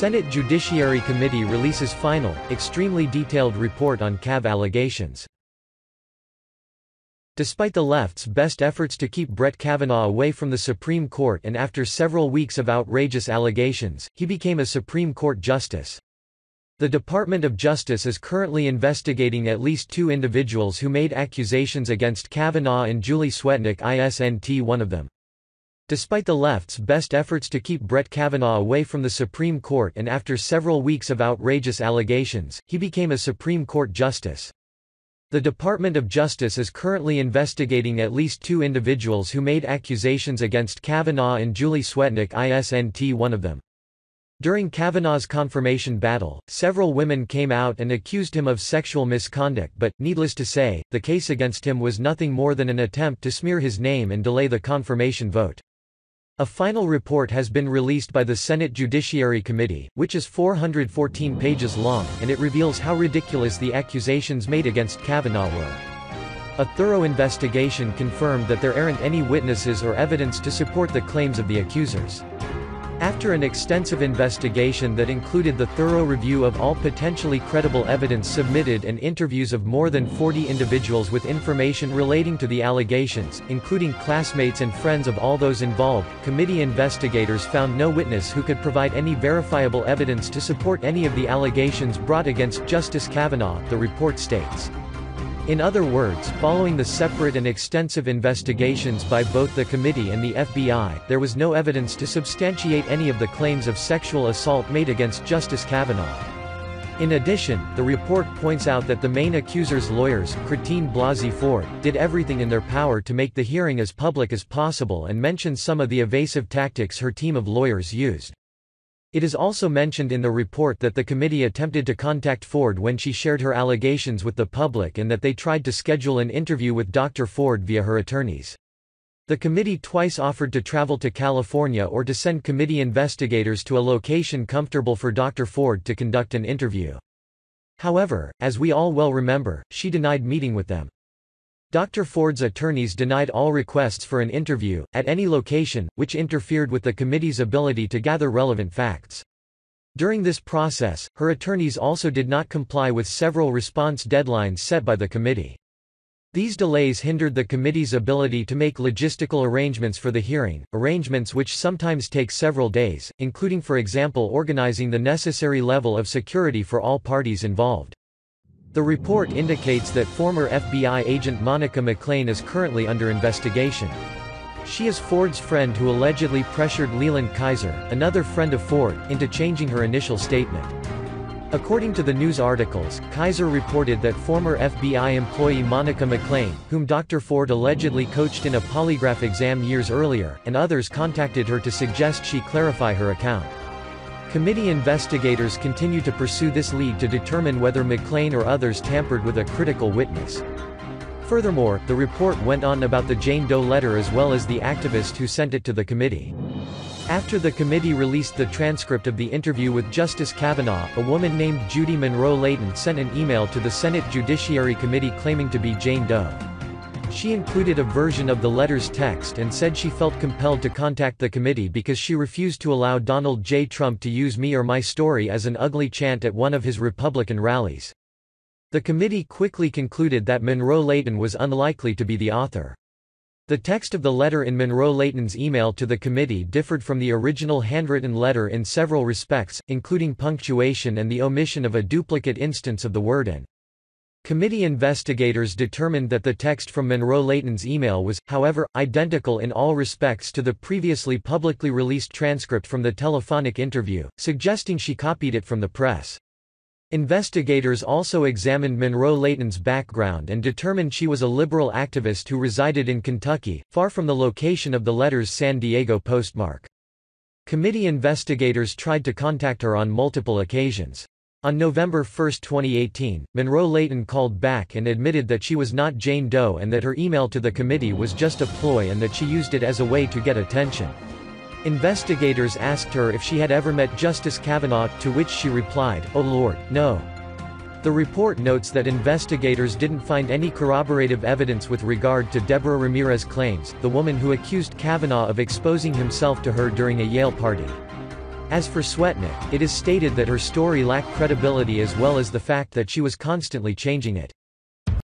Senate Judiciary Committee releases final, extremely detailed report on Kav allegations. Despite the left's best efforts to keep Brett Kavanaugh away from the Supreme Court and after several weeks of outrageous allegations, he became a Supreme Court justice. The Department of Justice is currently investigating at least 2 individuals who made accusations against Kavanaugh and Julie Swetnick, isn't one of them. Despite the left's best efforts to keep Brett Kavanaugh away from the Supreme Court and after several weeks of outrageous allegations, he became a Supreme Court justice. The Department of Justice is currently investigating at least 2 individuals who made accusations against Kavanaugh and Julie Swetnick, isn't one of them. During Kavanaugh's confirmation battle, several women came out and accused him of sexual misconduct, but, needless to say, the case against him was nothing more than an attempt to smear his name and delay the confirmation vote. A final report has been released by the Senate Judiciary Committee, which is 414 pages long, and it reveals how ridiculous the accusations made against Kavanaugh were. A thorough investigation confirmed that there aren't any witnesses or evidence to support the claims of the accusers. After an extensive investigation that included the thorough review of all potentially credible evidence submitted and interviews of more than 40 individuals with information relating to the allegations, including classmates and friends of all those involved, committee investigators found no witness who could provide any verifiable evidence to support any of the allegations brought against Justice Kavanaugh, the report states. In other words, following the separate and extensive investigations by both the committee and the FBI, there was no evidence to substantiate any of the claims of sexual assault made against Justice Kavanaugh. In addition, the report points out that the main accuser's lawyers, Christine Blasey Ford, did everything in their power to make the hearing as public as possible and mentions some of the evasive tactics her team of lawyers used. It is also mentioned in the report that the committee attempted to contact Ford when she shared her allegations with the public and that they tried to schedule an interview with Dr. Ford via her attorneys. The committee twice offered to travel to California or to send committee investigators to a location comfortable for Dr. Ford to conduct an interview. However, as we all well remember, she denied meeting with them. Dr. Ford's attorneys denied all requests for an interview, at any location, which interfered with the committee's ability to gather relevant facts. During this process, her attorneys also did not comply with several response deadlines set by the committee. These delays hindered the committee's ability to make logistical arrangements for the hearing, arrangements which sometimes take several days, including for example organizing the necessary level of security for all parties involved. The report indicates that former FBI agent Monica McClain is currently under investigation. She is Ford's friend who allegedly pressured Leland Kaiser, another friend of Ford, into changing her initial statement. According to the news articles, Kaiser reported that former FBI employee Monica McClain, whom Dr. Ford allegedly coached in a polygraph exam years earlier, and others contacted her to suggest she clarify her account. Committee investigators continue to pursue this lead to determine whether McClain or others tampered with a critical witness. Furthermore, the report went on about the Jane Doe letter as well as the activist who sent it to the committee. After the committee released the transcript of the interview with Justice Kavanaugh, a woman named Judy Monroe Layton sent an email to the Senate Judiciary Committee claiming to be Jane Doe. She included a version of the letter's text and said she felt compelled to contact the committee because she refused to allow Donald J. Trump to use me or my story as an ugly chant at one of his Republican rallies. The committee quickly concluded that Monroe Layton was unlikely to be the author. The text of the letter in Monroe Layton's email to the committee differed from the original handwritten letter in several respects, including punctuation and the omission of a duplicate instance of the word "and." Committee investigators determined that the text from Monroe Layton's email was, however, identical in all respects to the previously publicly released transcript from the telephonic interview, suggesting she copied it from the press. Investigators also examined Monroe Layton's background and determined she was a liberal activist who resided in Kentucky, far from the location of the letter's San Diego postmark. Committee investigators tried to contact her on multiple occasions. On November 1, 2018, Monroe Layton called back and admitted that she was not Jane Doe and that her email to the committee was just a ploy and that she used it as a way to get attention. Investigators asked her if she had ever met Justice Kavanaugh, to which she replied, "Oh Lord, no." The report notes that investigators didn't find any corroborative evidence with regard to Deborah Ramirez's claims, the woman who accused Kavanaugh of exposing himself to her during a Yale party. As for Swetnick, it is stated that her story lacked credibility as well as the fact that she was constantly changing it.